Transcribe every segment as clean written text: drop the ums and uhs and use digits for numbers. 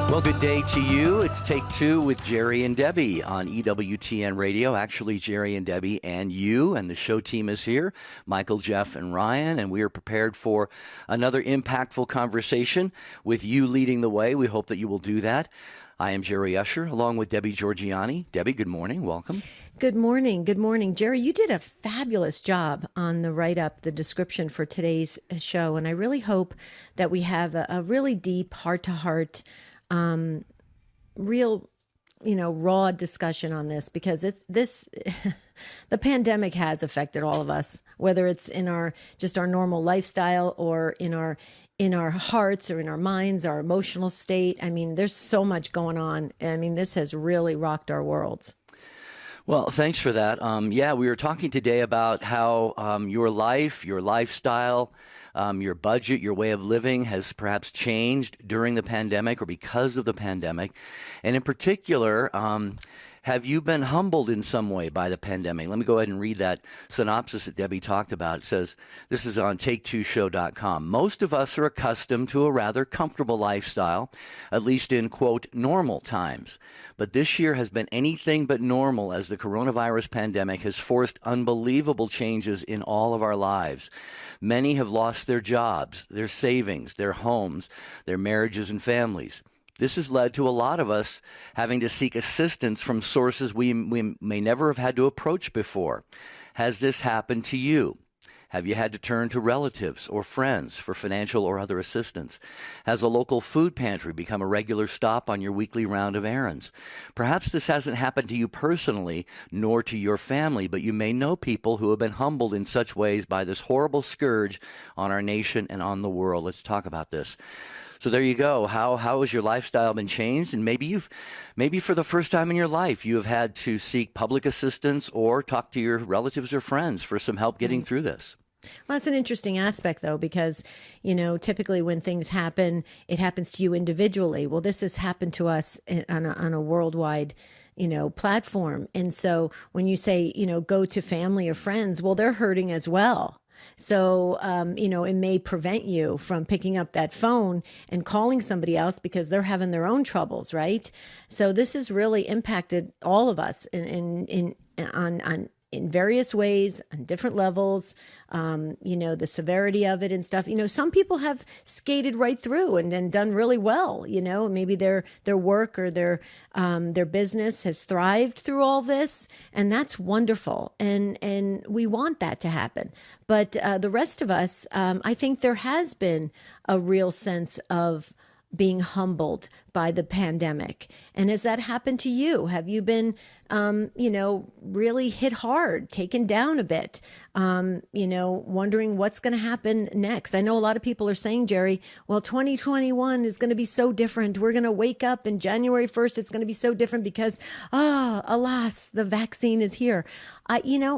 Well, good day to you. It's Take Two with Jerry and Debbie on EWTN Radio. Actually, Jerry and Debbie and you and the show team is here, Michael, Jeff, and Ryan, and we are prepared for another impactful conversation with you leading the way. We hope that you will do that. I am Jerry Usher, along with Debbie Georgiani. Debbie, good morning. Welcome. Good morning. Good morning. Jerry, you did a fabulous job on the write-up, the description for today's show, and I really hope that we have a really deep, heart-to-heart real, raw discussion on this, because the pandemic has affected all of us, whether it's in our normal lifestyle or in our hearts or in our minds, our emotional state. I mean, there's so much going on. I mean, this has really rocked our worlds. Well, thanks for that. We were talking today about how your life, your lifestyle, your budget, your way of living has perhaps changed during the pandemic or because of the pandemic. And in particular, have you been humbled in some way by the pandemic? Let me go ahead and read that synopsis that Debbie talked about. It says, this is on take2show.com. Most of us are accustomed to a rather comfortable lifestyle, at least in, quote, normal times. But this year has been anything but normal, as the coronavirus pandemic has forced unbelievable changes in all of our lives. Many have lost their jobs, their savings, their homes, their marriages and families. This has led to a lot of us having to seek assistance from sources we may never have had to approach before. Has this happened to you? Have you had to turn to relatives or friends for financial or other assistance? Has a local food pantry become a regular stop on your weekly round of errands? Perhaps this hasn't happened to you personally, nor to your family, but you may know people who have been humbled in such ways by this horrible scourge on our nation and on the world. Let's talk about this. So there you go. How has your lifestyle been changed? And maybe for the first time in your life, you have had to seek public assistance or talk to your relatives or friends for some help getting through this. Well, that's an interesting aspect, though, because, typically when things happen, it happens to you individually. Well, this has happened to us on a worldwide platform. And so when you say, go to family or friends, well, they're hurting as well. So, it may prevent you from picking up that phone and calling somebody else because they're having their own troubles, right? So this has really impacted all of us in various ways, on different levels, the severity of it and stuff. Some people have skated right through and done really well. Maybe their work or their business has thrived through all this, and that's wonderful. And we want that to happen. But the rest of us, I think there has been a real sense of being humbled by the pandemic. And has that happened to you? Have you been, really hit hard, taken down a bit, wondering what's going to happen next? I know a lot of people are saying, Jerry, well, 2021 is going to be so different. We're going to wake up in January 1st. It's going to be so different because, alas, the vaccine is here.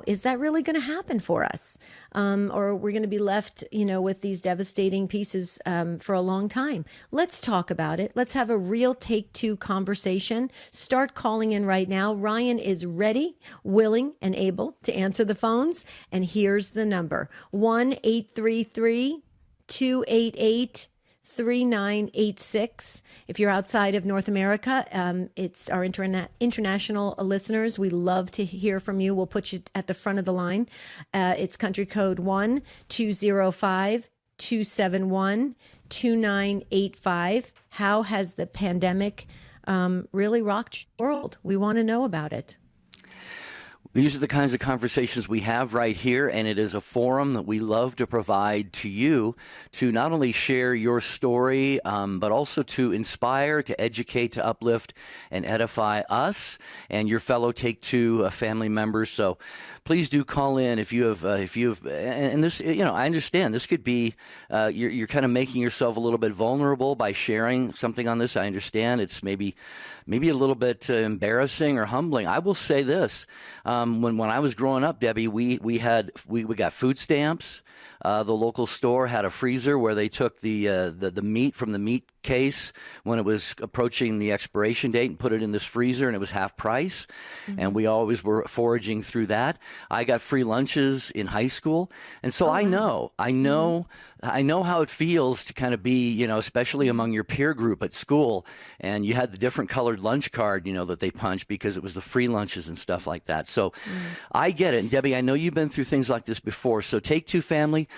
Is that really going to happen for us? Or we're going to be left, with these devastating pieces for a long time? Let's talk about it. Let's have a real Take Two conversation. Start calling in right now. Ryan is ready, willing, and able to answer the phones. And here's the number: 1-833-288-3986. If you're outside of North America, it's our international listeners. We love to hear from you. We'll put you at the front of the line. It's country code 1-205-271-2985. How has the pandemic really rocked the world? We want to know about it. These are the kinds of conversations we have right here, and it is a forum that we love to provide to you to not only share your story, but also to inspire, to educate, to uplift, and edify us and your fellow Take Two family members. So please do call in if you have, and this, I understand this could be, you're kind of making yourself a little bit vulnerable by sharing something on this. I understand it's maybe a little bit embarrassing or humbling. I will say this: when I was growing up, Debbie, we got food stamps. The local store had a freezer where they took the meat from the meat case when it was approaching the expiration date and put it in this freezer, and it was half price. Mm-hmm. And we always were foraging through that. I got free lunches in high school, and so I know I know how it feels to kind of be, especially among your peer group at school, and you had the different colored lunch card, that they punched because it was the free lunches and stuff like that. So I get it. And Debbie, I know you've been through things like this before. So Take Two family,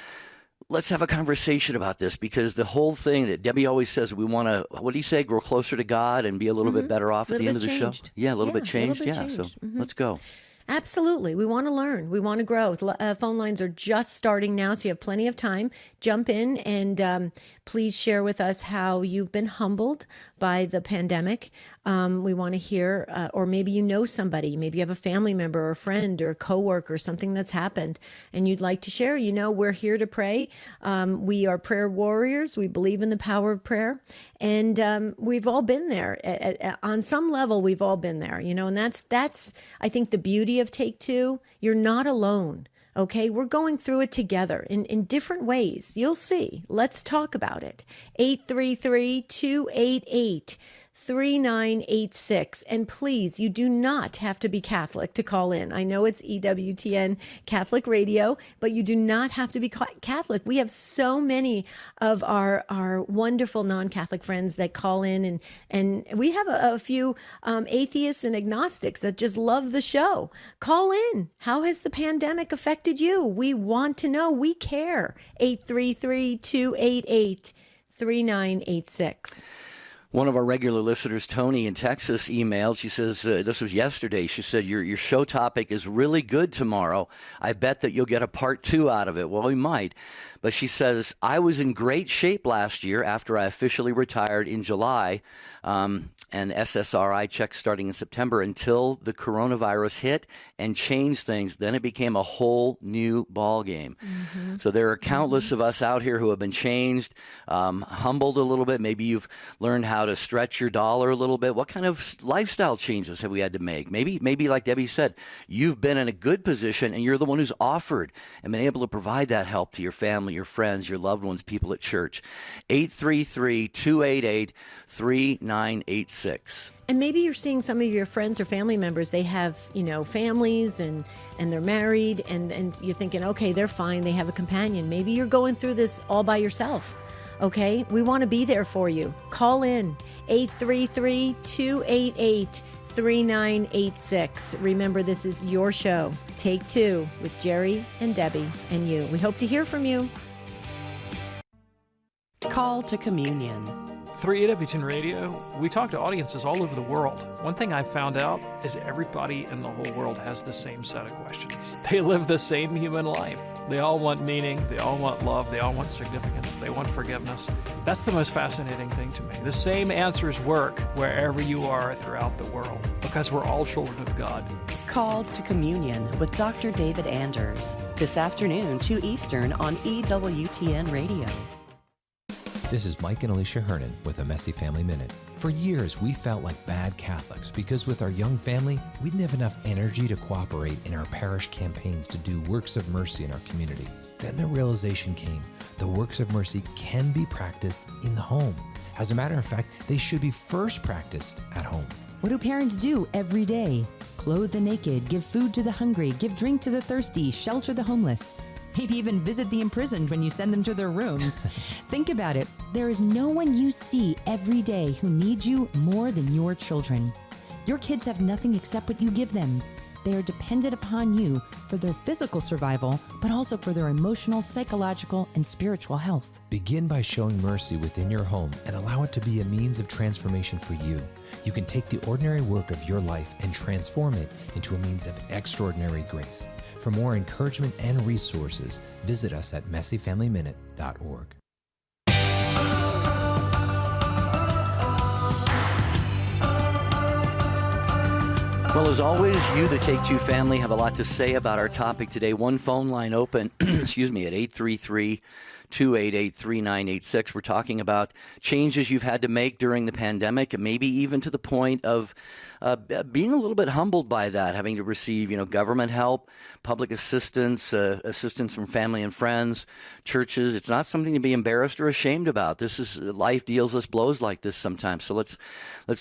let's have a conversation about this, because the whole thing that Debbie always says, we want to, what do you say, grow closer to God and be a little bit better off at the end of the show? Yeah, a little bit changed. Yeah, so let's go. Absolutely. We want to learn. We want to grow. Phone lines are just starting now, so you have plenty of time. Jump in and please share with us how you've been humbled by the pandemic. We want to hear, or maybe you know somebody, maybe you have a family member or a friend or a coworker, something that's happened and you'd like to share. We're here to pray. We are prayer warriors. We believe in the power of prayer. And we've all been there. On some level, we've all been there, and that's I think, the beauty of Take Two. You're not alone. Okay, we're going through it together in different ways. You'll see. Let's talk about it. 833-288-3986. And please, you do not have to be Catholic to call in. I know it's EWTN Catholic Radio, but you do not have to be Catholic. We have so many of our wonderful non-Catholic friends that call in, and we have a few atheists and agnostics that just love the show. Call in. How has the pandemic affected you? We want to know. We care. 833-288-3986. One of our regular listeners, Tony in Texas, emailed. She says, this was yesterday. She said, your show topic is really good tomorrow. I bet that you'll get a part 2 out of it. Well, we might. But she says, I was in great shape last year after I officially retired in July, and SSRI checks starting in September, until the coronavirus hit and changed things. Then it became a whole new ball game. So there are countless of us out here who have been changed, humbled a little bit. Maybe you've learned how to stretch your dollar a little bit. What kind of lifestyle changes have we had to make? Maybe like Debbie said, you've been in a good position and you're the one who's offered and been able to provide that help to your family, your friends, your loved ones, people at church. 833-288-3986. And maybe you're seeing some of your friends or family members, they have, families and they're married, and you're thinking, okay, they're fine. They have a companion. Maybe you're going through this all by yourself. Okay, we want to be there for you. Call in 833-288-3986. Remember, this is your show, Take Two, with Jerry and Debbie and you. We hope to hear from you. Call to communion. Through EWTN Radio, we talk to audiences all over the world. One thing I've found out is everybody in the whole world has the same set of questions. They live the same human life. They all want meaning, they all want love, they all want significance, they want forgiveness. That's the most fascinating thing to me. The same answers work wherever you are throughout the world, because we're all children of God. Call to communion with Dr. David Anders, this afternoon, 2 Eastern on EWTN Radio. This is Mike and Alicia Hernan with a Messy Family Minute. For years, we felt like bad Catholics because with our young family, we didn't have enough energy to cooperate in our parish campaigns to do works of mercy in our community. Then the realization came, the works of mercy can be practiced in the home. As a matter of fact, they should be first practiced at home. What do parents do every day? Clothe the naked, give food to the hungry, give drink to the thirsty, shelter the homeless. Maybe even visit the imprisoned when you send them to their rooms. Think about it. There is no one you see every day who needs you more than your children. Your kids have nothing except what you give them. They are dependent upon you for their physical survival, but also for their emotional, psychological, and spiritual health. Begin by showing mercy within your home and allow it to be a means of transformation for you. You can take the ordinary work of your life and transform it into a means of extraordinary grace. For more encouragement and resources, visit us at messyfamilyminute.org. Well, as always, you, the Take Two family, have a lot to say about our topic today. One phone line open, excuse me, at 833-288-3986. We're talking about changes you've had to make during the pandemic, and maybe even to the point of being a little bit humbled by that, having to receive, government help, public assistance, assistance from family and friends, churches. It's not something to be embarrassed or ashamed about. This is life deals us blows like this sometimes. So let's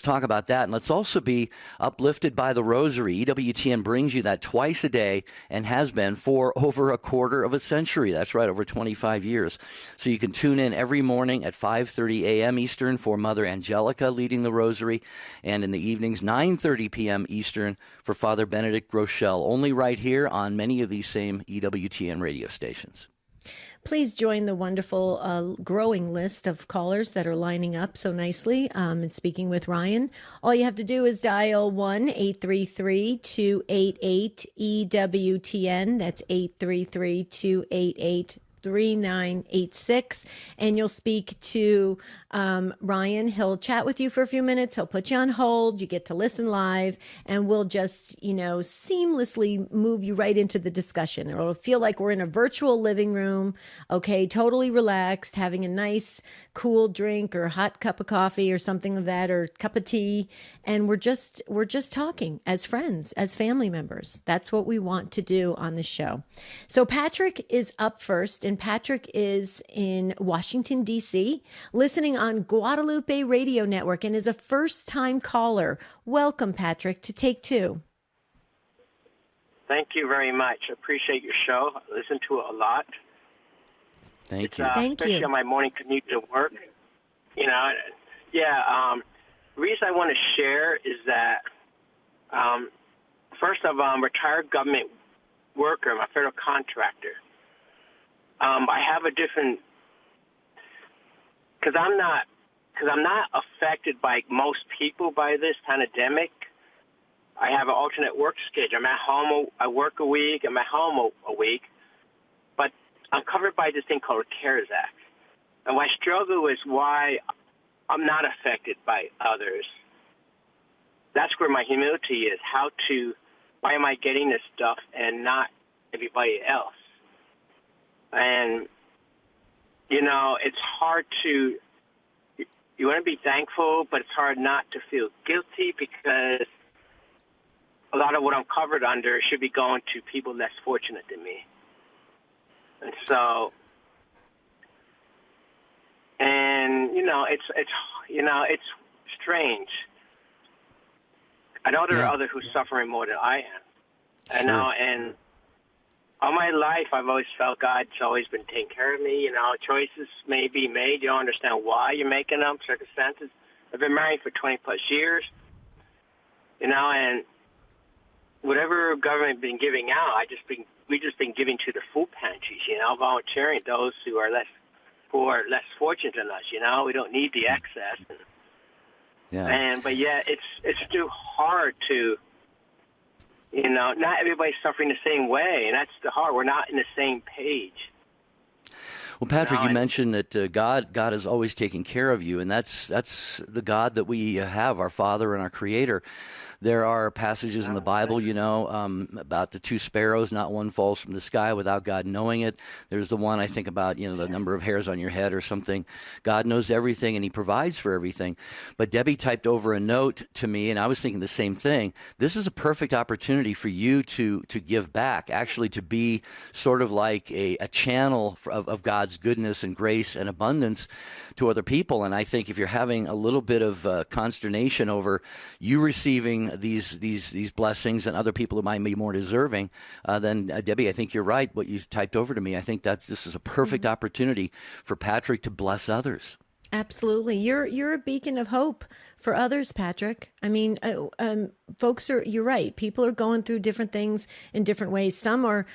talk about that, and let's also be uplifted by the Rosary. EWTN brings you that twice a day and has been for over a quarter of a century. That's right, over 25 years. So you can tune in every morning at 5:30 a.m. Eastern for Mother Angelica leading the Rosary, and in the evenings 9:30 p.m. Eastern for Father Benedict Rochelle, only right here on many of these same EWTN radio stations. Please join the wonderful growing list of callers that are lining up so nicely and speaking with Ryan. All you have to do is dial 1-833-288-EWTN. That's 833-288-3986, and you'll speak to Ryan. He'll chat with you for a few minutes. He'll put you on hold. You get to listen live, and we'll just, seamlessly move you right into the discussion. It'll feel like we're in a virtual living room, okay, totally relaxed, having a nice, cool drink or hot cup of coffee or something of that, or cup of tea, and we're just talking as friends, as family members. That's what we want to do on this show. So Patrick is up first, and Patrick is in Washington, D.C., listening on Guadalupe Radio Network, and is a first-time caller. Welcome, Patrick, to Take Two. Thank you very much. Appreciate your show. I listen to it a lot. Thank you. Especially on my morning commute to work. The reason I want to share is that, first of all, I'm a retired government worker. I'm a federal contractor. I have a different, because I'm not affected by most people by this pandemic. I have an alternate work schedule. I'm at home. I work a week. I'm at home a week. But I'm covered by this thing called the CARES Act. And my struggle is why I'm not affected by others. That's where my humility is. Why am I getting this stuff and not everybody else? And, it's hard to, you want to be thankful, but it's hard not to feel guilty, because a lot of what I'm covered under should be going to people less fortunate than me. And so, it's strange. I know there are others who are suffering more than I am. Sure. And all my life I've always felt God's always been taking care of me. Choices may be made. You don't understand why you're making them, circumstances. I've been married for 20-plus years, and whatever government been giving out, we've just been giving to the food pantries, volunteering those who are less fortunate than us. We don't need the excess. But it's still hard to, not everybody's suffering the same way, and that's the hard. We're not in the same page. Well, Patrick, you mentioned that God is always taking care of you, and that's the God that we have, our Father and our Creator. There are passages in the Bible, about the two sparrows, not one falls from the sky without God knowing it. There's the one I think about, the number of hairs on your head or something. God knows everything, and he provides for everything. But Debbie typed over a note to me, and I was thinking the same thing. This is a perfect opportunity for you to give back, actually to be sort of like a channel of God's goodness and grace and abundance to other people. And I think if you're having a little bit of consternation over you receiving these blessings and other people who might be more deserving, then Debbie, I think you're right. What you typed over to me, I think this is a perfect opportunity for Patrick to bless others. Absolutely. You're a beacon of hope for others, Patrick. I mean, you're right. People are going through different things in different ways. Some are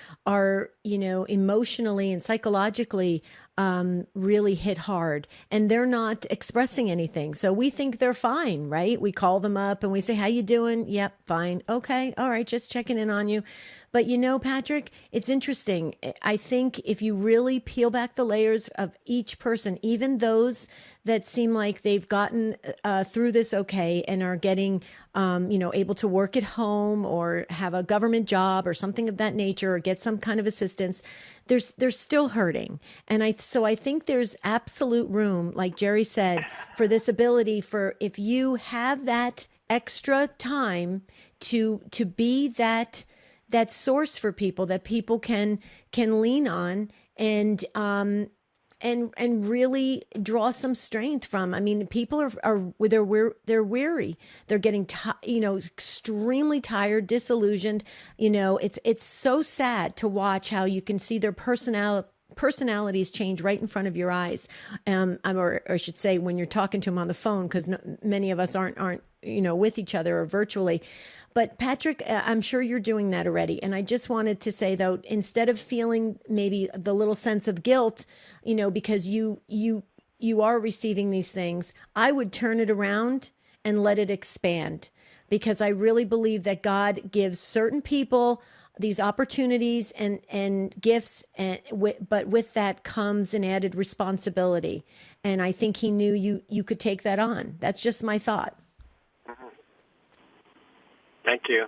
emotionally and psychologically really hit hard, and they're not expressing anything. So we think they're fine, right? We call them up and we say, "How you doing?" "Yep, fine." "Okay, all right, just checking in on you." But Patrick, it's interesting. I think if you really peel back the layers of each person, even those that seem like they've gotten through this okay and are getting, able to work at home or have a government job or something of that nature, or get some kind of assistance, they're still hurting. And I think there's absolute room, like Jerry said, for this ability for, if you have that extra time to be that source for people that people can lean on and really draw some strength from. I mean, people they're weary. They're getting extremely tired, disillusioned. It's so sad to watch how you can see their personalities change right in front of your eyes. Or I should say, when you're talking to him on the phone, because many of us aren't with each other or virtually. But Patrick, I'm sure you're doing that already. And I just wanted to say, though, instead of feeling maybe the little sense of guilt, because you are receiving these things, I would turn it around and let it expand, because I really believe that God gives certain people these opportunities and gifts, but with that comes an added responsibility. And I think he knew you could take that on. That's just my thought. Thank you.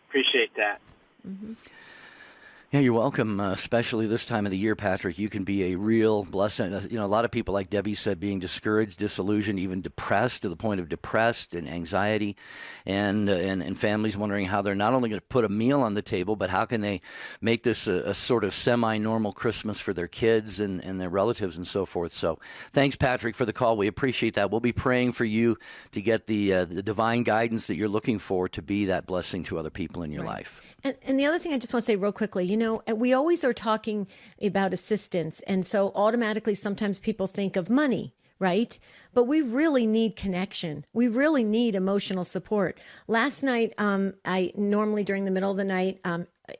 Appreciate that. Yeah, you're welcome, especially this time of the year, Patrick. You can be a real blessing. A lot of people, like Debbie said, being discouraged, disillusioned, even depressed, to the point of depressed and anxiety, and families wondering how they're not only going to put a meal on the table, but how can they make this a sort of semi-normal Christmas for their kids and their relatives and so forth. So thanks, Patrick, for the call. We appreciate that. We'll be praying for you to get the divine guidance that you're looking for to be that blessing to other people in your life. And the other thing I just want to say real quickly, we always are talking about assistance. And so automatically sometimes people think of money, right? But we really need connection. We really need emotional support. Last night, I normally during the middle of the night,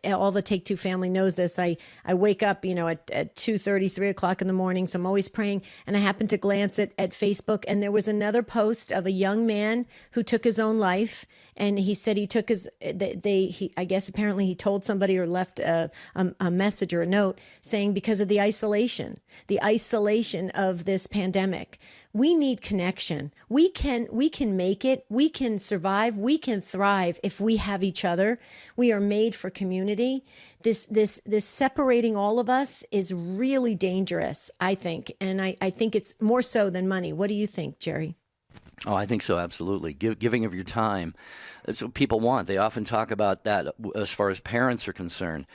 all the Take Two family knows this. I wake up, at 2:30, 3 o'clock in the morning. So I'm always praying. And I happened to glance at Facebook, and there was another post of a young man who took his own life. And he said he took I guess apparently he told somebody or left a message or a note saying because of the isolation of this pandemic. We need connection. We can make it. We can survive. We can thrive if we have each other. We are made for community. This separating all of us is really dangerous, I think. And I think it's more so than money. What do you think, Jerry? Oh, I think so, absolutely. Giving of your time. That's what people want. They often talk about that as far as parents are concerned.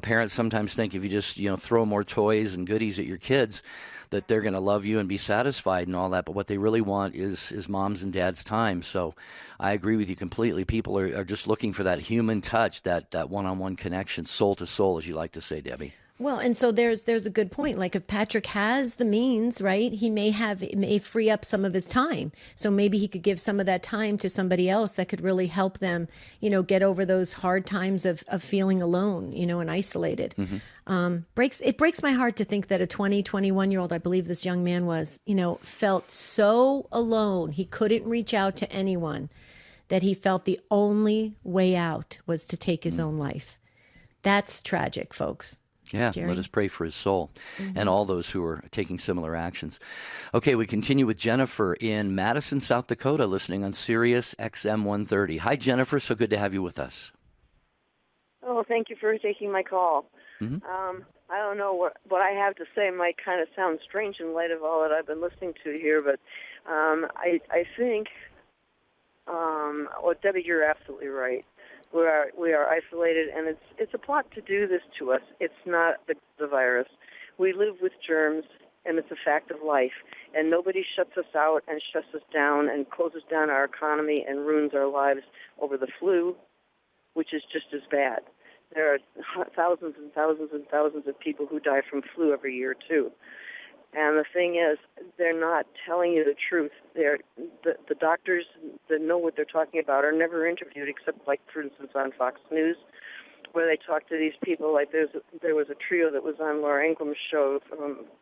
Parents sometimes think if you just, throw more toys and goodies at your kids, that they're going to love you and be satisfied and all that. But what they really want is mom's and dad's time. So I agree with you completely. People are just looking for that human touch, that one-on-one connection, soul to soul, as you like to say, Debbie. Well, and so there's a good point. Like if Patrick has the means, right, he may free up some of his time. So maybe he could give some of that time to somebody else that could really help them, get over those hard times of feeling alone, and isolated. It breaks my heart to think that a 21-year-old, I believe this young man was, felt so alone. He couldn't reach out to anyone, that he felt the only way out was to take his own life. That's tragic, folks. Yeah, Jerry? Let us pray for his soul and all those who are taking similar actions. Okay, we continue with Jennifer in Madison, South Dakota, listening on Sirius XM 130. Hi, Jennifer. So good to have you with us. Oh, thank you for taking my call. I don't know what I have to say might kind of sound strange in light of all that I've been listening to here, but I think, Debbie, you're absolutely right. We are isolated, and it's a plot to do this to us. It's not the virus. We live with germs, and it's a fact of life. And nobody shuts us out and shuts us down and closes down our economy and ruins our lives over the flu, which is just as bad. There are thousands and thousands and thousands of people who die from flu every year, too. And the thing is, they're not telling you the truth. The doctors that know what they're talking about are never interviewed, except, like, for instance, on Fox News, where they talk to these people. Like there was a trio that was on Laura Ingram's show,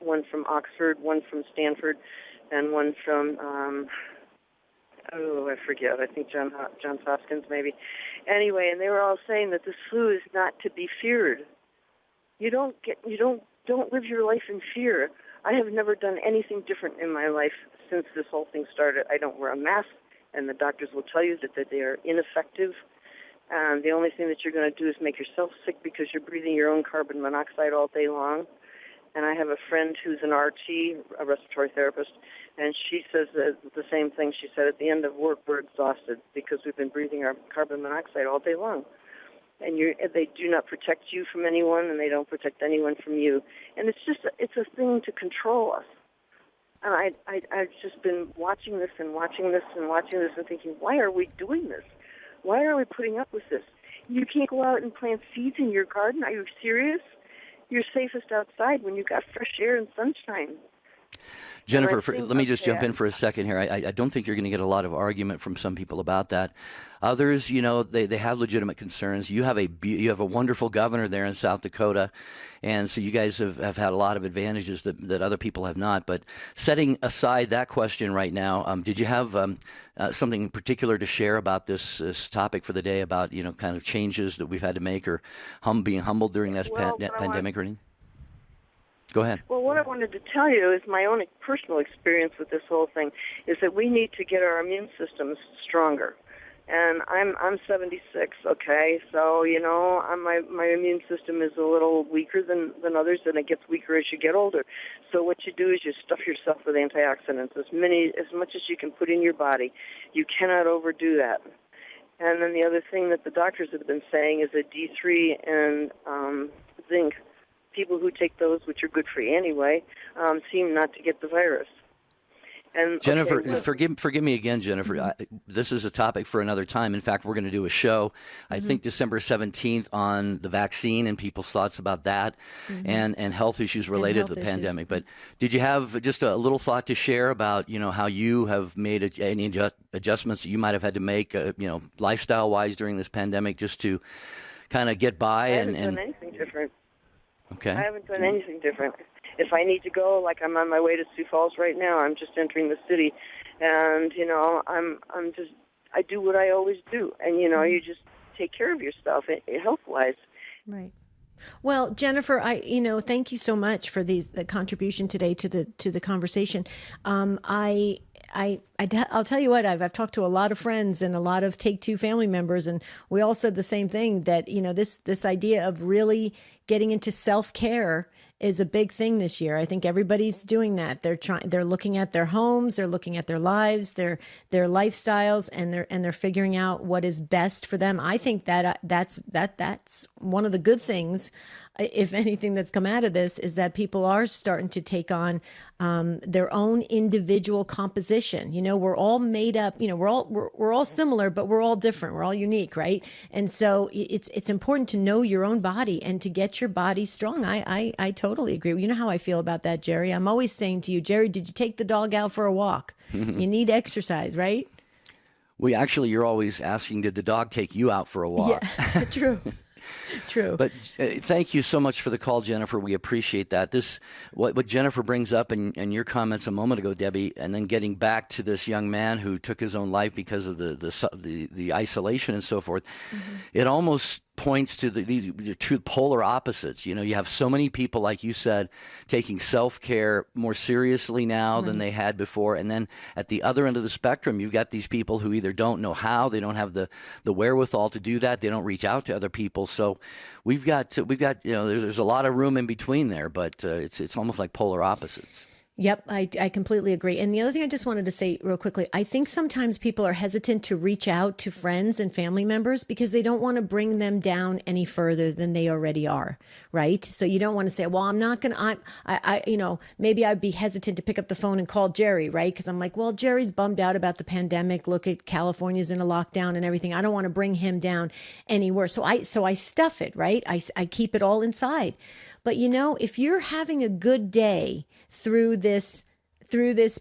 one from Oxford, one from Stanford, and one from, I forget. I think Johns Hopkins, maybe. Anyway, and they were all saying that this flu is not to be feared. Don't live your life in fear. I have never done anything different in my life since this whole thing started. I don't wear a mask, and the doctors will tell you that they are ineffective. And the only thing that you're going to do is make yourself sick because you're breathing your own carbon monoxide all day long. And I have a friend who's an RT, a respiratory therapist, and she says the same thing. She said, at the end of work, we're exhausted because we've been breathing our carbon monoxide all day long. And they do not protect you from anyone, and they don't protect anyone from you. And it's a thing to control us. And I've just been watching this and watching this and watching this and thinking, why are we doing this? Why are we putting up with this? You can't go out and plant seeds in your garden? Are you serious? you're safest outside when you got fresh air and sunshine. Jennifer, let me just jump in for a second here. I don't think you're going to get a lot of argument from some people about that. Others, they have legitimate concerns. You have a wonderful governor there in South Dakota, and so you guys have had a lot of advantages that other people have not. But setting aside that question right now, did you have something in particular to share about this topic for the day about kind of changes that we've had to make or being humbled during this pandemic or anything? Go ahead. Well, what I wanted to tell you is my own personal experience with this whole thing is that we need to get our immune systems stronger. And I'm 76, okay? So, my immune system is a little weaker than others, and it gets weaker as you get older. So what you do is you stuff yourself with antioxidants, as much as you can put in your body. You cannot overdo that. And then the other thing that the doctors have been saying is that D3 and zinc, people who take those, which are good for you anyway, seem not to get the virus. And Jennifer, forgive me again, Jennifer. This is a topic for another time. In fact, we're going to do a show, I think December 17th, on the vaccine and people's thoughts about that and health issues related to the pandemic. But did you have just a little thought to share about, how you have made any adjustments that you might have had to make, lifestyle-wise during this pandemic just to kind of get by? I haven't done anything different. Okay. I haven't done anything different. If I need to go, like I'm on my way to Sioux Falls right now, I'm just entering the city, and I do what I always do, and you just take care of yourself health-wise. Right. Well, Jennifer, thank you so much for the contribution today to the conversation. I'll tell you what, I've talked to a lot of friends and a lot of Take Two family members, and we all said the same thing, that this idea of really getting into self-care is a big thing this year. I think everybody's doing that. They're looking at their homes, they're looking at their lives, their lifestyles, and they're figuring out what is best for them. I think that's one of the good things, if anything, that's come out of this, is that people are starting to take on their own individual composition. We're all made up. We're all similar, but we're all different. We're all unique, right? And so it's important to know your own body and to get your body strong. I totally agree. You know how I feel about that, Jerry. I'm always saying to you, Jerry, did you take the dog out for a walk? You need exercise, right? You're always asking, did the dog take you out for a walk? Yeah, true. True. But thank you so much for the call, Jennifer. We appreciate that. What Jennifer brings up in your comments a moment ago, Debbie, and then getting back to this young man who took his own life because of the isolation and so forth, it almost points to these two polar opposites. You have so many people, like you said, taking self-care more seriously now than they had before. And then at the other end of the spectrum, you've got these people who either don't know how, they don't have the wherewithal to do that, they don't reach out to other people. So we've got there's a lot of room in between there, but it's almost like polar opposites. Yep, I completely agree. And the other thing I just wanted to say real quickly, I think sometimes people are hesitant to reach out to friends and family members because they don't want to bring them down any further than they already are, right? So you don't want to say, well, I'm not going to, maybe I'd be hesitant to pick up the phone and call Jerry, right? Because I'm like, well, Jerry's bummed out about the pandemic. Look at California's in a lockdown and everything. I don't want to bring him down any worse. So I stuff it, right? I keep it all inside. But if you're having a good day through this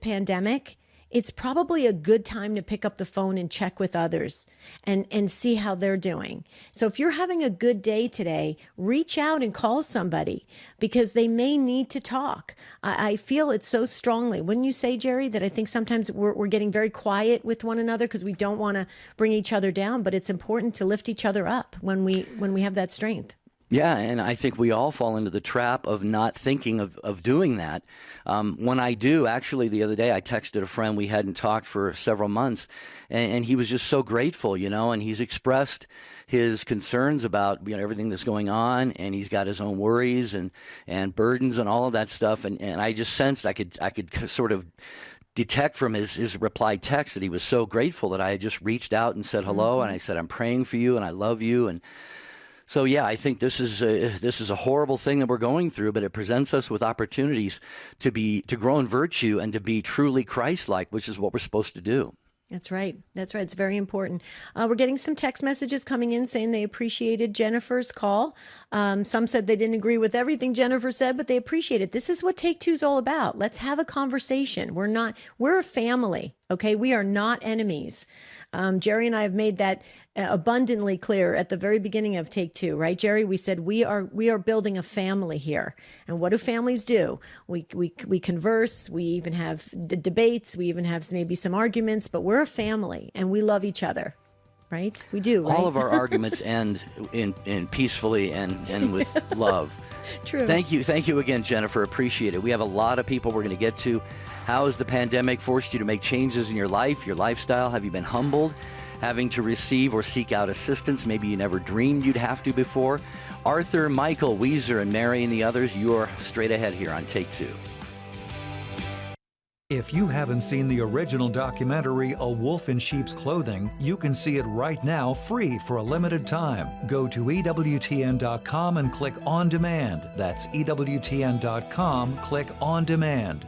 pandemic, it's probably a good time to pick up the phone and check with others and see how they're doing. So if you're having a good day today, reach out and call somebody because they may need to talk. I feel it so strongly. Wouldn't you say, Jerry, that I think sometimes we're getting very quiet with one another because we don't want to bring each other down, but it's important to lift each other up when we have that strength. Yeah, and I think we all fall into the trap of not thinking of doing that. When I do, actually, the other day I texted a friend we hadn't talked for several months, and he was just so grateful, and he's expressed his concerns about everything that's going on, and he's got his own worries and burdens and all of that stuff, and I just sensed I could sort of detect from his reply text that he was so grateful that I had just reached out and said hello, and I said, I'm praying for you and I love you. And so, yeah, I think this is a horrible thing that we're going through, but it presents us with opportunities to grow in virtue and to be truly Christ-like, which is what we're supposed to do. That's right. That's right. It's very important. We're getting some text messages coming in saying they appreciated Jennifer's call. Some said they didn't agree with everything Jennifer said, but they appreciate it. This is what Take Two is all about. Let's have a conversation. We're a family. Okay. We are not enemies. Jerry and I have made that abundantly clear at the very beginning of Take Two, right, Jerry? We said we are building a family here, and what do families do? We converse. We even have debates. We even have maybe some arguments, but we're a family, and we love each other, right? We do. Right? All of our arguments end in peacefully and with love. True. Thank you again, Jennifer. Appreciate it. We have a lot of people we're going to get to. How has the pandemic forced you to make changes in your life, your lifestyle? Have you been humbled, having to receive or seek out assistance maybe you never dreamed you'd have to before? Arthur, Michael, Weezer, and Mary and the others, you're straight ahead here on Take Two. If you haven't seen the original documentary, A Wolf in Sheep's Clothing, you can see it right now free for a limited time. Go to EWTN.com and click On Demand. That's EWTN.com, click On Demand.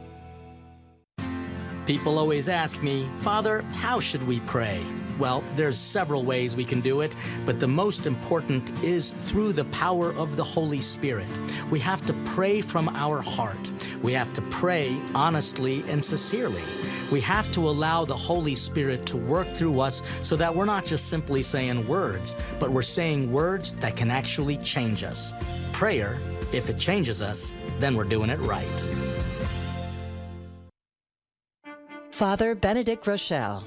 People always ask me, Father, how should we pray? Well, there's several ways we can do it, but the most important is through the power of the Holy Spirit. We have to pray from our heart. We have to pray honestly and sincerely. We have to allow the Holy Spirit to work through us so that we're not just simply saying words, but we're saying words that can actually change us. Prayer, if it changes us, then we're doing it right. Father Benedict Rochelle.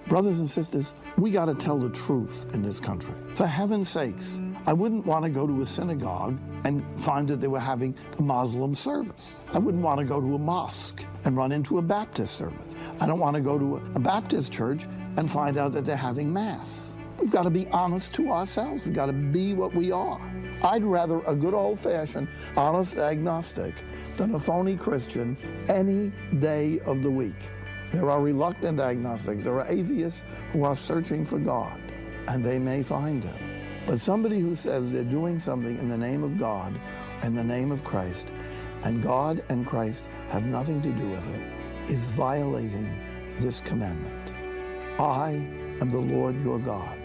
Brothers and sisters, we got to tell the truth in this country. For heaven's sakes, I wouldn't want to go to a synagogue and find that they were having a Muslim service. I wouldn't want to go to a mosque and run into a Baptist service. I don't want to go to a Baptist church and find out that they're having Mass. We've got to be honest to ourselves. We've got to be what we are. I'd rather a good old-fashioned, honest agnostic than a phony Christian any day of the week. There are reluctant agnostics. There are atheists who are searching for God, and they may find him. But somebody who says they're doing something in the name of God, in the name of Christ, and God and Christ have nothing to do with it, is violating this commandment. I am the Lord your God.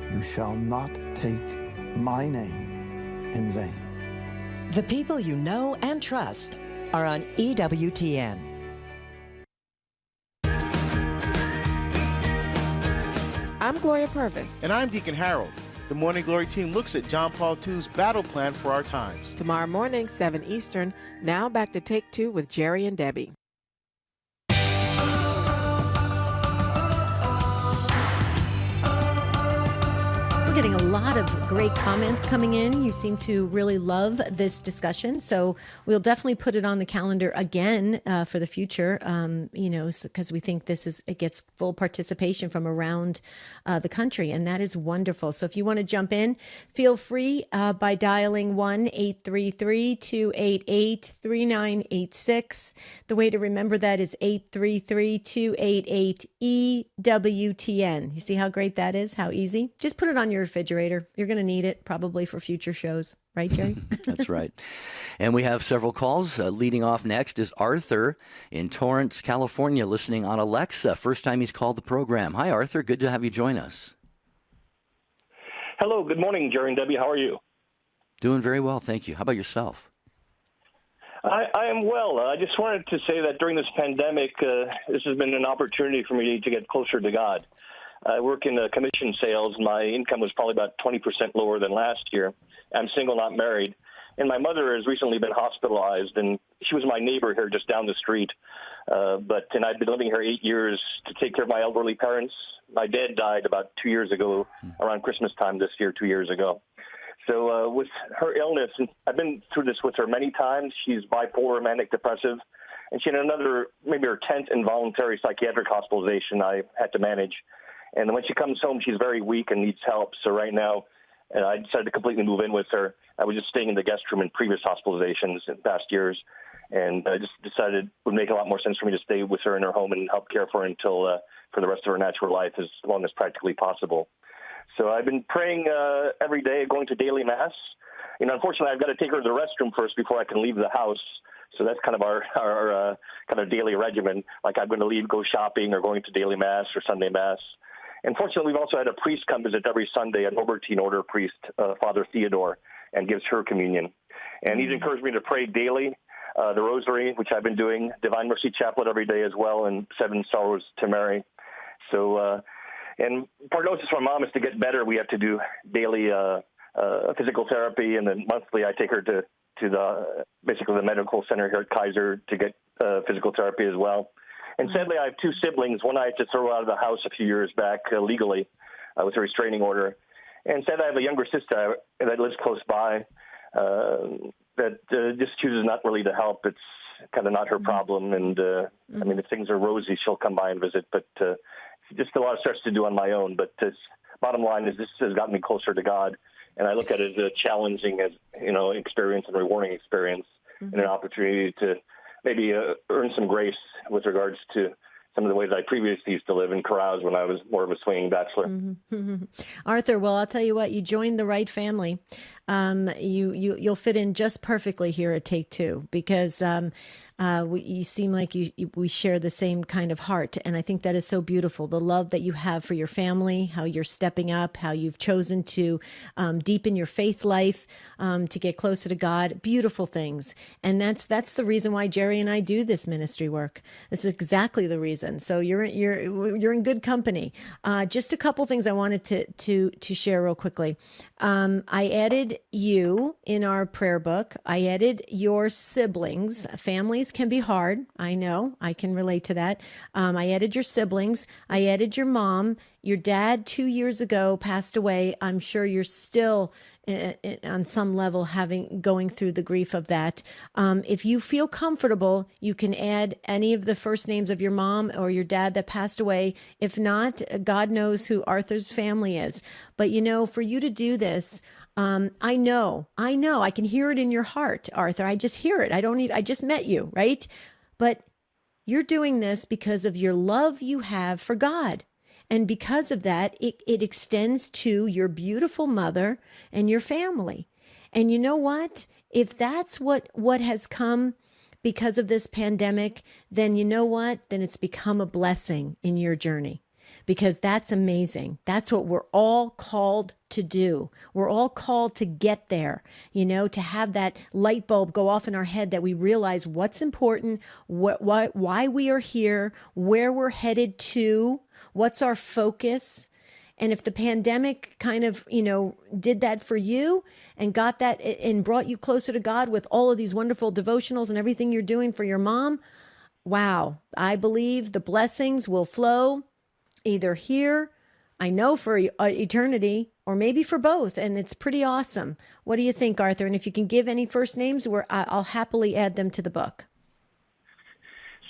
You shall not take my name in vain. The people you know and trust are on EWTN. I'm Gloria Purvis. And I'm Deacon Harold. The Morning Glory team looks at John Paul II's battle plan for our times. Tomorrow morning, 7 Eastern. Now back to Take Two with Jerry and Debbie. We're getting a lot of great comments coming in. You seem to really love this discussion. So we'll definitely put it on the calendar again for the future, because we think it gets full participation from around the country. And that is wonderful. So if you want to jump in, feel free by dialing 1-833-288-3986. The way to remember that is 833-288-EWTN. You see how great that is? How easy? Just put it on your refrigerator. You're going to need it probably for future shows. Right, Jerry? That's right. And we have several calls. Leading off next is Arthur in Torrance, California, listening on Alexa. First time he's called the program. Hi, Arthur. Good to have you join us. Hello. Good morning, Jerry and Debbie. How are you? Doing very well, thank you. How about yourself? I am well. I just wanted to say that during this pandemic, this has been an opportunity for me to get closer to God. I work in commission sales. My income was probably about 20% lower than last year. I'm single, not married. And my mother has recently been hospitalized, and she was my neighbor here just down the street. And I've been living here 8 years to take care of my elderly parents. My dad died about 2 years ago, around Christmas time this year, 2 years ago. So with her illness, and I've been through this with her many times. She's bipolar, manic depressive, and she had maybe her 10th involuntary psychiatric hospitalization I had to manage. And when she comes home, she's very weak and needs help. So right now, I decided to completely move in with her. I was just staying in the guest room in previous hospitalizations in past years, and I just decided it would make a lot more sense for me to stay with her in her home and help care for her until for the rest of her natural life as long as practically possible. So I've been praying every day, going to daily mass. Unfortunately, I've got to take her to the restroom first before I can leave the house. So that's kind of our kind of daily regimen. Like I'm going to leave, go shopping, or going to daily mass or Sunday mass. And fortunately, we've also had a priest come visit every Sunday, an Obertine order priest, Father Theodore, and gives her communion. And he's encouraged me to pray daily, the Rosary, which I've been doing, Divine Mercy Chaplet every day as well, and 7 Sorrows to Mary. So, and prognosis for Mom is to get better. We have to do daily physical therapy, and then monthly I take her to the basically the medical center here at Kaiser to get physical therapy as well. And sadly, I have 2 siblings. One I had to throw out of the house a few years back legally with a restraining order. And sadly, I have a younger sister that lives close by that just chooses not really to help. It's kind of not her problem. And, I mean, if things are rosy, she'll come by and visit. But just a lot of stress to do on my own. But bottom line is this has gotten me closer to God. And I look at it as a challenging experience and rewarding experience and an opportunity to maybe earn some grace with regards to some of the ways I previously used to live and carouse when I was more of a swinging bachelor. Arthur, well, I'll tell you what, you joined the right family. You'll fit in just perfectly here at Take Two because you seem like we share the same kind of heart. And I think that is so beautiful. The love that you have for your family, how you're stepping up, how you've chosen to deepen your faith life, to get closer to God, beautiful things. And that's the reason why Jerry and I do this ministry work. This is exactly the reason. So you're in good company. Just a couple things I wanted to share real quickly. I added you in our prayer book. I added your siblings. Families can be hard. I know. I can relate to that. I added your siblings. I added your mom. Your dad 2 years ago passed away. I'm sure you're still on some level going through the grief of that. If you feel comfortable, you can add any of the first names of your mom or your dad that passed away. If not, God knows who Arthur's family is. But for you to do this, I know, I can hear it in your heart, Arthur. I just hear it. I just met you, right? But you're doing this because of your love you have for God. And because of that, it extends to your beautiful mother and your family. And you know what? If that's what has come because of this pandemic, then you know what? Then it's become a blessing in your journey. Because that's amazing. That's what we're all called to do. We're all called to get there, to have that light bulb go off in our head that we realize what's important, why we are here, where we're headed to, what's our focus. And if the pandemic kind of, did that for you and got that and brought you closer to God with all of these wonderful devotionals and everything you're doing for your mom, wow, I believe the blessings will flow either here, I know for eternity, or maybe for both. And it's pretty awesome. What do you think, Arthur? And if you can give any first names, I'll happily add them to the book.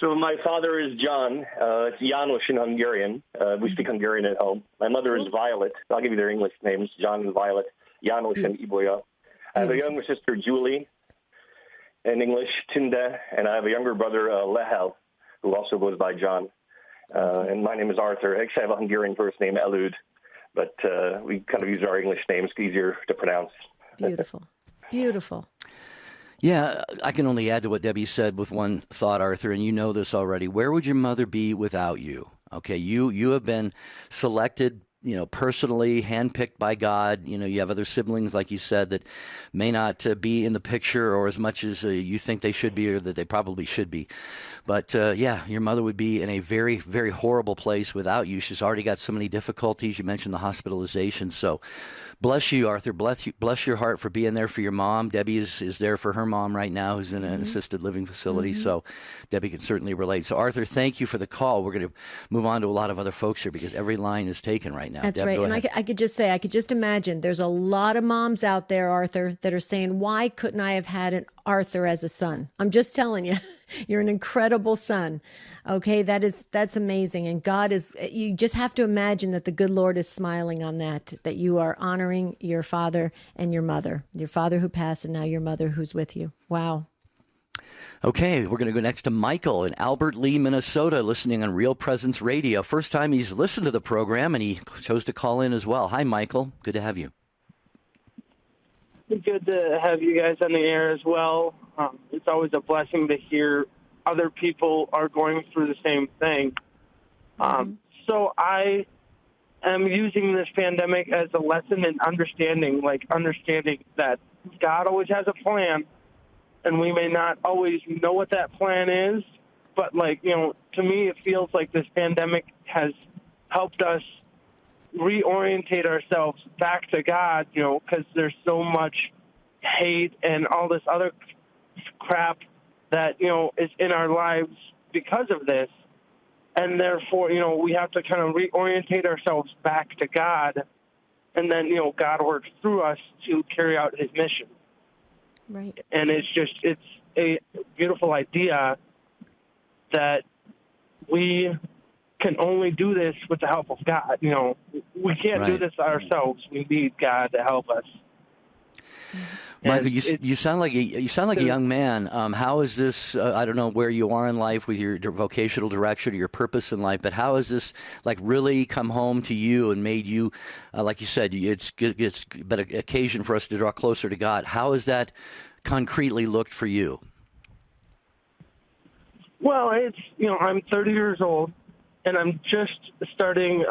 So my father is John. It's Janos in Hungarian. We speak Hungarian at home. My mother is Violet. I'll give you their English names, John and Violet. Janos and Iboya. I have a younger sister, Julie, in English, Tinda. And I have a younger brother, Lehel, who also goes by John. And my name is Arthur. Actually, I have a Hungarian first name, Elud, but we kind of use our English names, easier to pronounce. Beautiful. Beautiful. Yeah, I can only add to what Debbie said with one thought, Arthur, and you know this already. Where would your mother be without you? Okay, you have been selected, personally handpicked by God. You have other siblings, like you said, that may not be in the picture or as much as you think they should be or that they probably should be. But your mother would be in a very, very horrible place without you. She's already got so many difficulties. You mentioned the hospitalization. So bless you, Arthur. Bless your heart for being there for your mom. Debbie is there for her mom right now, who's in an assisted living facility. So Debbie can certainly relate. So Arthur, thank you for the call. We're going to move on to a lot of other folks here because every line is taken right now. That's Deb, right. And I could just say, I could just imagine there's a lot of moms out there, Arthur, that are saying, why couldn't I have had an Arthur as a son? I'm just telling you, you're an incredible son. Okay, that's amazing. And you just have to imagine that the good Lord is smiling on that you are honoring your father and your mother, your father who passed and now your mother who's with you. Wow. Okay, we're going to go next to Michael in Albert Lee, Minnesota, listening on Real Presence Radio. First time he's listened to the program, and he chose to call in as well. Hi, Michael. Good to have you. Good to have you guys on the air as well. It's always a blessing to hear other people are going through the same thing. So I am using this pandemic as a lesson in understanding that God always has a plan, and we may not always know what that plan is, but to me, it feels like this pandemic has helped us reorientate ourselves back to God, because there's so much hate and all this other crap that, is in our lives because of this. And therefore, we have to kind of reorientate ourselves back to God, and then, God works through us to carry out his mission. Right. And it's a beautiful idea that we can only do this with the help of God. We can't do this ourselves. We need God to help us. Michael, you sound like a young man. How is this? I don't know where you are in life with your vocational direction or your purpose in life, but how has this really come home to you and made you, like you said, it's been an occasion for us to draw closer to God. How has that concretely looked for you? Well, it's I'm 30 years old, and I'm just starting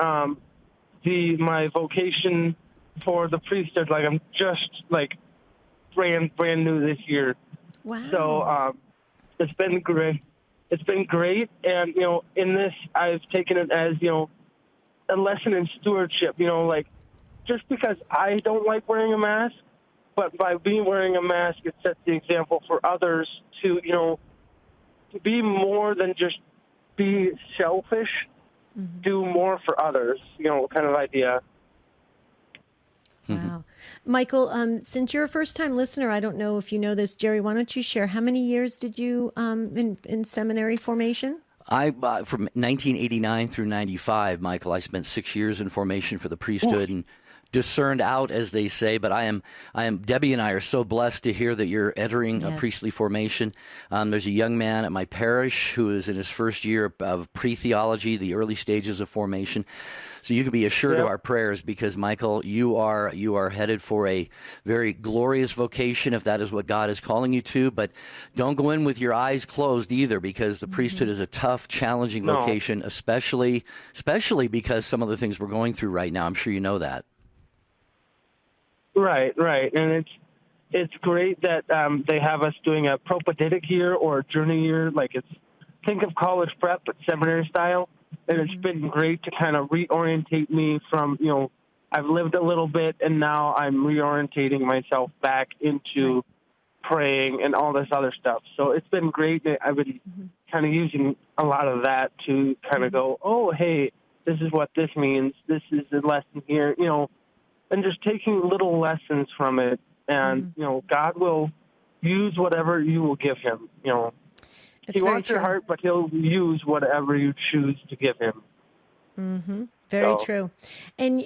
my vocation for the priesthood. I'm just brand new this year. Wow. So it's been great. It's been great, and in this I've taken it as a lesson in stewardship. Just because I don't like wearing a mask, but by wearing a mask, it sets the example for others to to be more than just be selfish, do more for others, kind of idea. Wow. Michael, since you're a first-time listener, I don't know if you know this. Jerry, why don't you share, how many years did you in seminary formation? From 1989 through 95, Michael, I spent 6 years in formation for the priesthood and discerned out, as they say. But Debbie and I are so blessed to hear that you're entering a priestly formation. There's a young man at my parish who is in his first year of pre-theology, the early stages of formation. So you can be assured of our prayers, because, Michael, you are headed for a very glorious vocation, if that is what God is calling you to. But don't go in with your eyes closed either, because the priesthood is a tough, challenging vocation, especially because some of the things we're going through right now. I'm sure you know that. Right, and it's great that they have us doing a propeditic year or a journey year. Think of college prep, but seminary style. And it's been great to kind of reorientate me from, I've lived a little bit, and now I'm reorientating myself back into praying and all this other stuff. So it's been great. I've been kind of using a lot of that to kind of go, oh, hey, this is what this means. This is the lesson here, and just taking little lessons from it. And, God will use whatever you will give him, He wants your heart, but he'll use whatever you choose to give him. Mm-hmm. Very true. And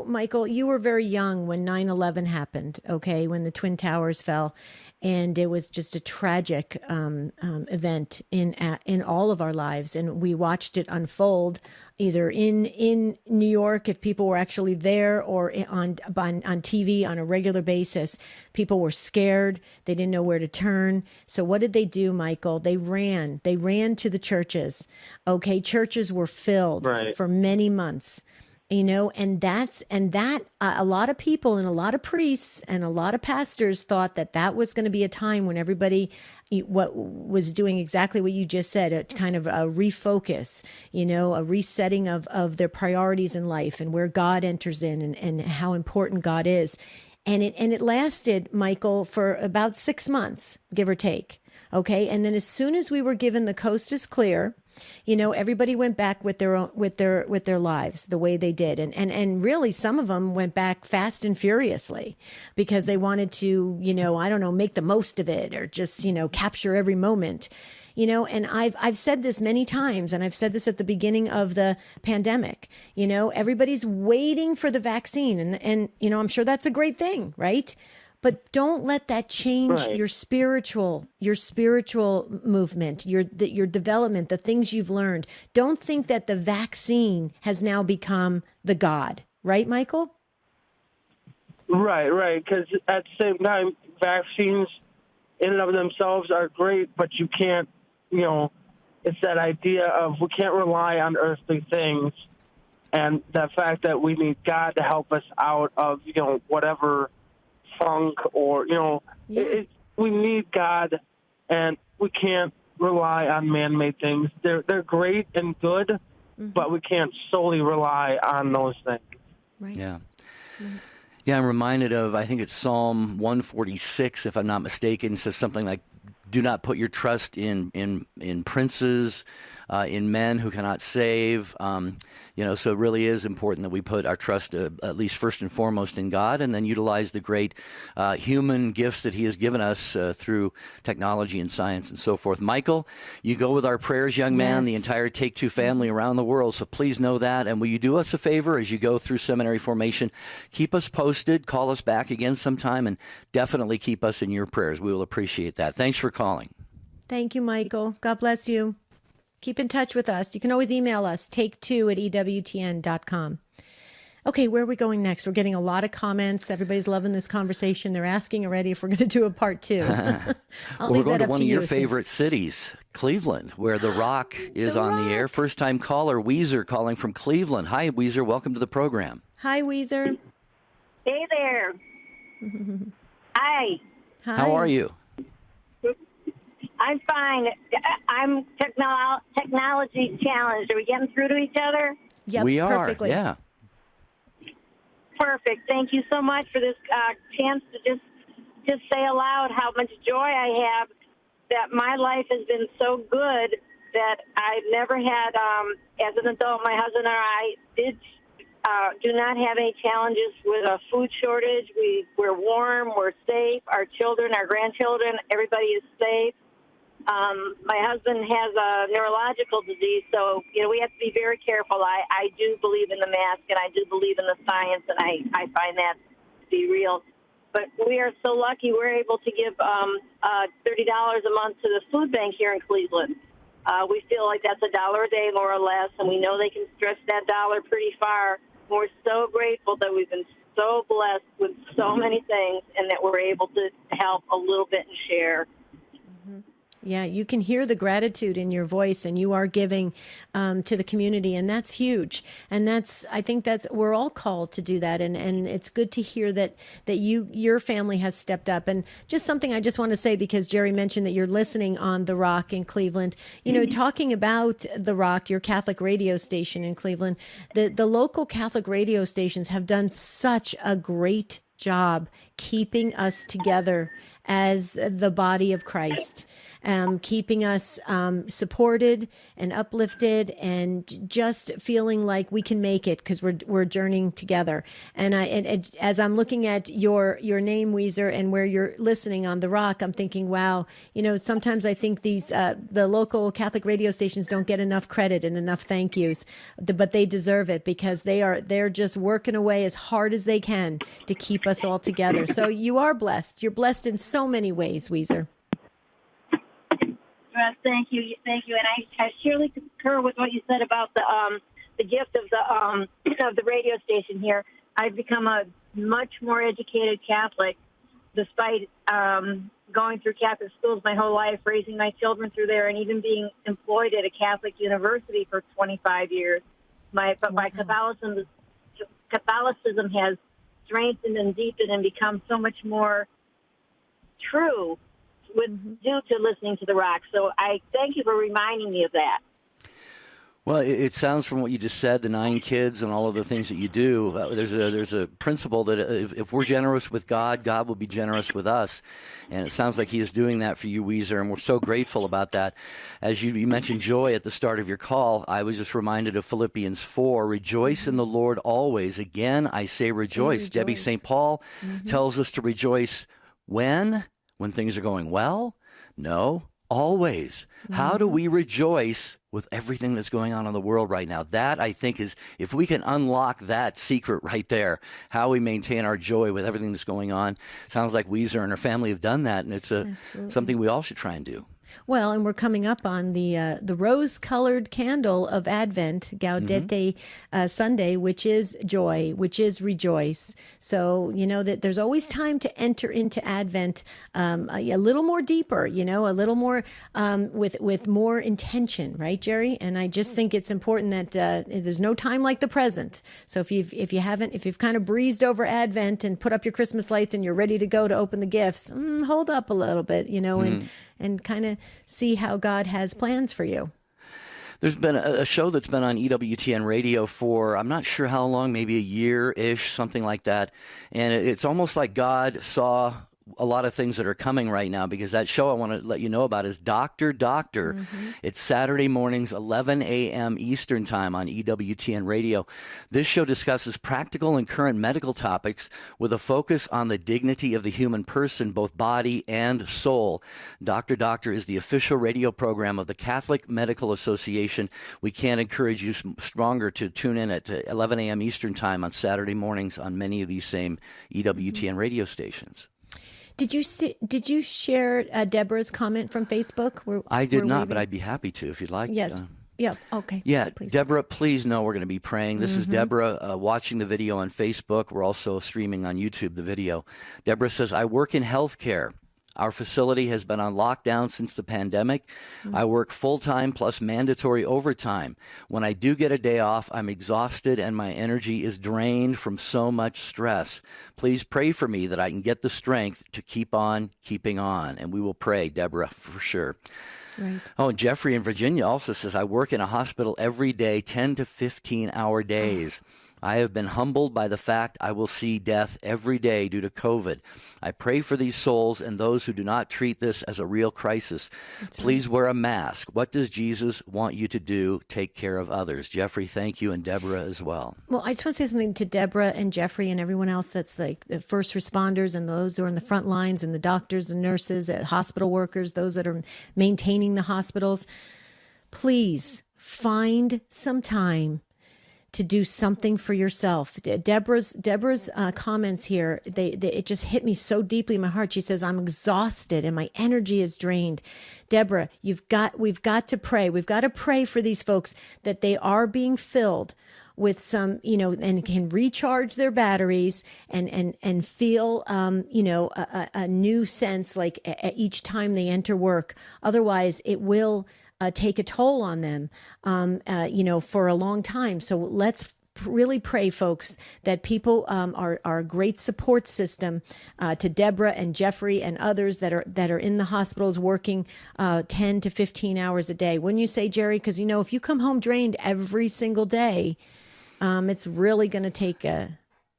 Michael, you were very young when 9/11 happened, okay, when the Twin Towers fell. And it was just a tragic event in all of our lives. And we watched it unfold either in New York, if people were actually there, or on TV on a regular basis. People were scared. They didn't know where to turn. So what did they do, Michael? They ran to the churches. Okay, churches were filled for many months. And that a lot of people and a lot of priests and a lot of pastors thought that was going to be a time when everybody was doing exactly what you just said, a kind of a refocus, a resetting of their priorities in life and where God enters in and how important God is. And it lasted, Michael, for about 6 months, give or take. Okay. And then as soon as we were given the coast is clear, everybody went back with their lives the way they did. And really some of them went back fast and furiously because they wanted to, make the most of it or just, capture every moment. And I've said this many times, and I've said this at the beginning of the pandemic, everybody's waiting for the vaccine and I'm sure that's a great thing, right? But don't let that change your spiritual movement, your development, the things you've learned. Don't think that the vaccine has now become the God, right, Michael? Right. Because at the same time, vaccines in and of themselves are great, but you can't, it's that idea of we can't rely on earthly things, and the fact that we need God to help us out of, whatever funk or, we need God, and we can't rely on man-made things. They're great and good, but we can't solely rely on those things. Right. Yeah. Yeah, I'm reminded of, I think it's Psalm 146, if I'm not mistaken, says something like, do not put your trust in princes, in men who cannot save. So it really is important that we put our trust, at least first and foremost, in God, and then utilize the great human gifts that He has given us through technology and science and so forth. Michael, you go with our prayers, young man, the entire Take Two family around the world, so please know that. And will you do us a favor as you go through seminary formation? Keep us posted, call us back again sometime, and definitely keep us in your prayers. We will appreciate that. Thanks for calling. Thank you, Michael. God bless you. Keep in touch with us. You can always email us, take2@EWTN.com. Okay, where are we going next? We're getting a lot of comments. Everybody's loving this conversation. They're asking already if we're going to do a part 2. We're going to one of your favorite cities, Cleveland, where The Rock is on the air. First-time caller, Weezer, calling from Cleveland. Hi, Weezer. Welcome to the program. Hi, Weezer. Hey there. Hi. How are you? I'm fine. I'm technology challenged. Are we getting through to each other? Yep, we are. Perfectly. Yeah. Perfect. Thank you so much for this chance to just say aloud how much joy I have that my life has been so good that I've never had, as an adult, my husband and I do not have any challenges with a food shortage. We're warm, we're safe. Our children, our grandchildren, everybody is safe. My husband has a neurological disease, so we have to be very careful. I do believe in the mask, and I do believe in the science, and I find that to be real. But we are so lucky we're able to give $30 a month to the food bank here in Cleveland. We feel like that's $1 a day, more or less, and we know they can stretch that dollar pretty far. We're so grateful that we've been so blessed with so many things, and that we're able to help a little bit and share. Yeah, you can hear the gratitude in your voice, and you are giving to the community, and that's huge. And I think we're all called to do that, and it's good to hear that your family has stepped up. And just something I just want to say, because Jerry mentioned that you're listening on The Rock in Cleveland. Talking about The Rock, your Catholic radio station in Cleveland, the local Catholic radio stations have done such a great job keeping us together as the body of Christ. Keeping us supported and uplifted, and just feeling like we can make it because we're journeying together. And as I'm looking at your name, Weezer, and where you're listening on The Rock, I'm thinking, wow, sometimes I think the local Catholic radio stations don't get enough credit and enough thank yous, but they deserve it because they're just working away as hard as they can to keep us all together. So you are blessed. You're blessed in so many ways, Weezer. Thank you, and I surely concur with what you said about the gift of the radio station here. I've become a much more educated Catholic, despite going through Catholic schools my whole life, raising my children through there, and even being employed at a Catholic university for 25 years. My Catholicism has strengthened and deepened and become so much more true due to listening to The Rock. So I thank you for reminding me of that. Well, it sounds from what you just said, the 9 kids and all of the things that you do, there's a principle that if we're generous with God, God will be generous with us. And it sounds like He is doing that for you, Weezer, and we're so grateful about that. As you mentioned joy at the start of your call, I was just reminded of Philippians 4, rejoice in the Lord always. Again, I say rejoice. Debbie St. Paul tells us to rejoice when things are going well? No, always. How do we rejoice with everything that's going on in the world right now? That, I think, is, if we can unlock that secret right there, how we maintain our joy with everything that's going on. Sounds like Weezer and her family have done that, and it's something we all should try and do. Well, and we're coming up on the rose-colored candle of Advent, Gaudete Sunday, which is joy, which is rejoice. So that there's always time to enter into Advent a little more deeper, a little more with more intention, right, Jerry? And I just think it's important that there's no time like the present. So if you've kind of breezed over Advent and put up your Christmas lights and you're ready to go to open the gifts, hold up a little bit, and kind of see how God has plans for you. There's been a show that's been on EWTN radio for, I'm not sure how long, maybe a year-ish, something like that. And it's almost like God saw a lot of things that are coming right now, because that show I want to let you know about is Doctor. It's Saturday mornings, 11 a.m. Eastern time on EWTN radio. This show discusses practical and current medical topics with a focus on the dignity of the human person, both body and soul. Doctor is the official radio program of the Catholic Medical Association. We can't encourage you stronger to tune in at 11 a.m. Eastern time on Saturday mornings on many of these same EWTN radio stations. Did you share Deborah's comment from Facebook? I did not, but I'd be happy to if you'd like. Yes. Yeah. Okay. Yeah. Please. Deborah, please know we're going to be praying. This is Deborah watching the video on Facebook. We're also streaming on YouTube the video. Deborah says, I work in healthcare. Our facility has been on lockdown since the pandemic. I work full-time plus mandatory overtime. When I do get a day off, I'm exhausted and my energy is drained from so much stress. Please pray for me that I can get the strength to keep on keeping on. And we will pray, Deborah, for sure. Right. Oh, and Jeffrey in Virginia also says, I work in a hospital every day, 10 to 15-hour days. I have been humbled by the fact I will see death every day due to COVID. I pray for these souls and those who do not treat this as a real crisis. Please wear a mask. What does Jesus want you to do? Take care of others. Jeffrey, thank you, and Deborah as well. Well, I just want to say something to Deborah and Jeffrey and everyone else that's like the first responders and those who are in the front lines and the doctors and nurses, hospital workers, those that are maintaining the hospitals. Please find some time to do something for yourself. Deborah's comments here, it just hit me so deeply in my heart. She says, I'm exhausted and my energy is drained. Deborah, we've got to pray. We've got to pray for these folks that they are being filled with some, and can recharge their batteries and feel, a new sense like each time they enter work. Otherwise, it will take a toll on them, for a long time. So let's really pray, folks, that people are a great support system to Deborah and Jeffrey and others that are in the hospitals working 10 to 15 hours a day. Wouldn't you say, Jerry? Because if you come home drained every single day, it's really going to take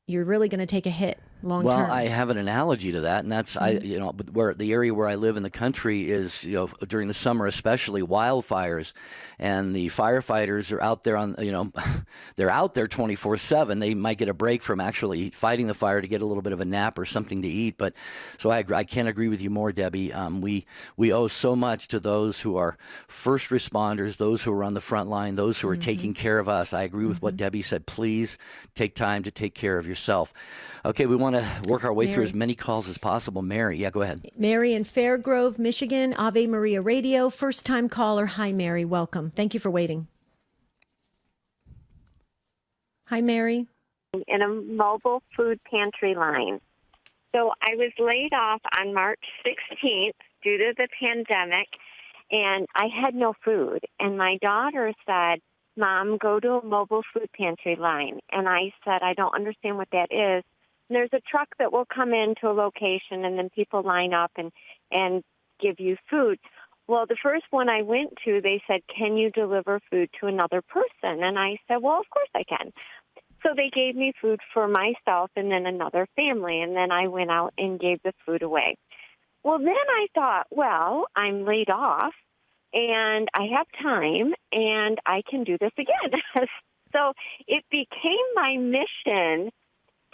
you're really going to take a hit long term. Well, I have an analogy to that, and that's where the area where I live in the country is, during the summer especially, wildfires, and the firefighters are out there they're out there 24/7. They might get a break from actually fighting the fire to get a little bit of a nap or something to eat. But so I can't agree with you more, Debbie. We owe so much to those who are first responders, those who are on the front line, those who are taking care of us. I agree with what Debbie said. Please take time to take care of yourself. Okay, we want to work our way through as many calls as possible. Mary, yeah, go ahead. Mary in Fairgrove, Michigan, Ave Maria Radio, first-time caller. Hi, Mary. Welcome. Thank you for waiting. Hi, Mary. In a mobile food pantry line. So I was laid off on March 16th due to the pandemic, and I had no food. And my daughter said, Mom, go to a mobile food pantry line. And I said, I don't understand what that is. And there's a truck that will come into a location, and then people line up and give you food. Well, the first one I went to, they said, can you deliver food to another person? And I said, well, of course I can. So they gave me food for myself and then another family, and then I went out and gave the food away. Well, then I thought, well, I'm laid off, and I have time, and I can do this again. So it became my mission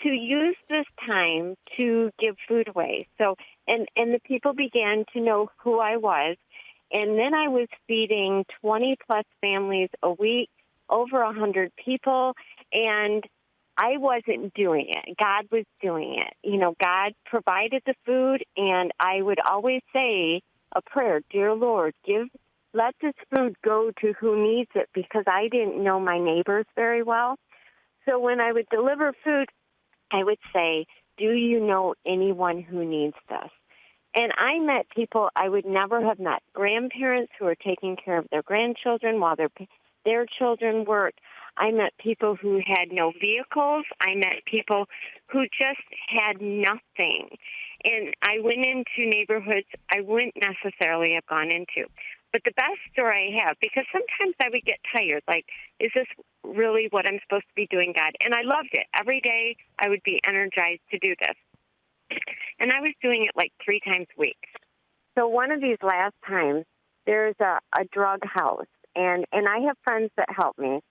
to use this time to give food away. So, and the people began to know who I was. And then I was feeding 20-plus families a week, over 100 people, and I wasn't doing it. God was doing it. God provided the food, and I would always say, a prayer. Dear Lord, let this food go to who needs it, because I didn't know my neighbors very well. So when I would deliver food, I would say, do you know anyone who needs this? And I met people I would never have met, grandparents who were taking care of their grandchildren while their children worked. I met people who had no vehicles. I met people who just had nothing. And I went into neighborhoods I wouldn't necessarily have gone into. But the best story I have, because sometimes I would get tired, like, is this really what I'm supposed to be doing, God? And I loved it. Every day I would be energized to do this. And I was doing it like 3 times a week. So one of these last times, there's a drug house, and I have friends that help me.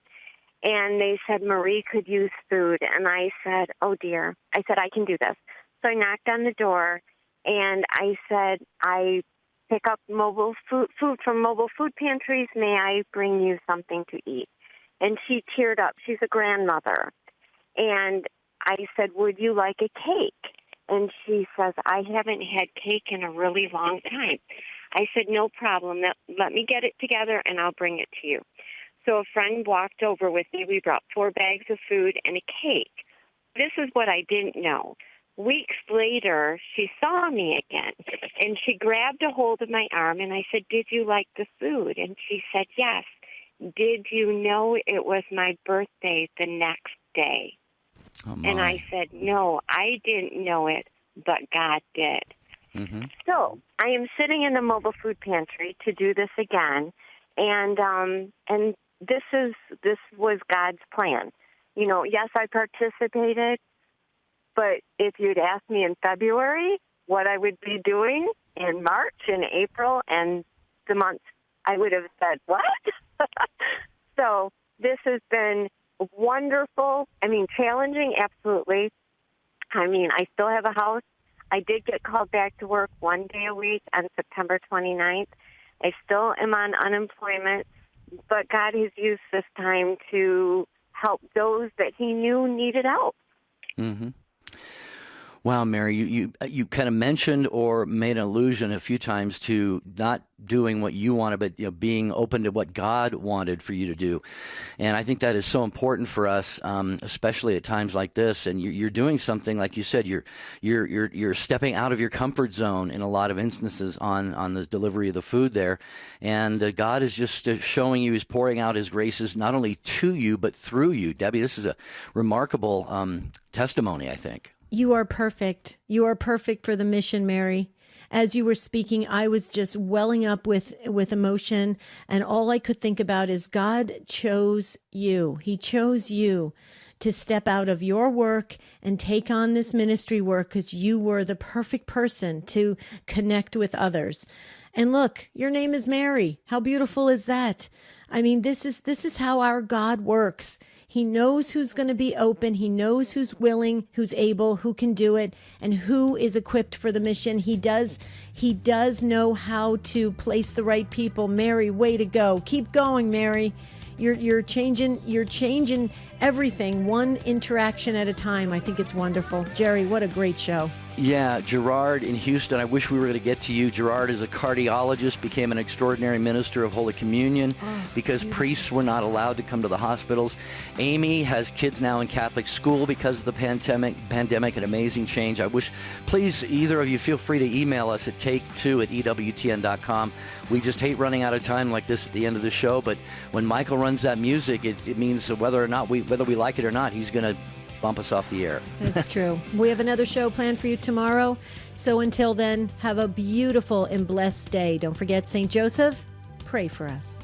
And they said, Marie could use food. And I said, oh, dear. I said, I can do this. So I knocked on the door, and I said, I pick up mobile food from mobile food pantries. May I bring you something to eat? And she teared up. She's a grandmother. And I said, would you like a cake? And she says, I haven't had cake in a really long time. I said, no problem. Let me get it together, and I'll bring it to you. So a friend walked over with me. We brought 4 bags of food and a cake. This is what I didn't know. Weeks later, she saw me again, and she grabbed a hold of my arm, and I said, did you like the food? And she said, yes. Did you know it was my birthday the next day? Oh, and I said, no, I didn't know it, but God did. Mm-hmm. So I am sitting in the mobile food pantry to do this again, and this was God's plan. You know, yes, I participated, but if you'd asked me in February what I would be doing in March and April and the months, I would have said, what? So this has been wonderful. I mean, challenging, absolutely. I mean, I still have a house. I did get called back to work 1 day a week on September 29th. I still am on unemployment, but God has used this time to help those that he knew needed help. Mm-hmm. Wow, Mary, you kind of mentioned or made an allusion a few times to not doing what you wanted, but being open to what God wanted for you to do, and I think that is so important for us, especially at times like this. And you're doing something, like you said, you're stepping out of your comfort zone in a lot of instances on the delivery of the food there, and God is just showing you, He's pouring out His graces not only to you but through you. Debbie, this is a remarkable testimony, I think. You are perfect. You are perfect for the mission, Mary. As you were speaking, I was just welling up with emotion, and all I could think about is God chose you. He chose you to step out of your work and take on this ministry work because you were the perfect person to connect with others. And look, your name is Mary. How beautiful is that? I mean, this is how our God works. He knows who's going to be open. He knows who's willing, who's able, who can do it, and who is equipped for the mission. He does know how to place the right people. Mary, way to go. Keep going, Mary. You're changing everything, one interaction at a time. I think it's wonderful. Jerry, what a great show. Yeah, Gerard in Houston, I wish we were going to get to you. Gerard is a cardiologist, became an extraordinary minister of Holy Communion because priests were not allowed to come to the hospitals. Amy has kids now in Catholic school because of the pandemic, an amazing change. I wish, please, either of you feel free to email us at take2@EWTN.com. We just hate running out of time like this at the end of the show, but when Michael runs that music, it means whether we like it or not, he's going to bump us off the air. That's true. We have another show planned for you tomorrow. So until then, have a beautiful and blessed day. Don't forget, St. Joseph, pray for us.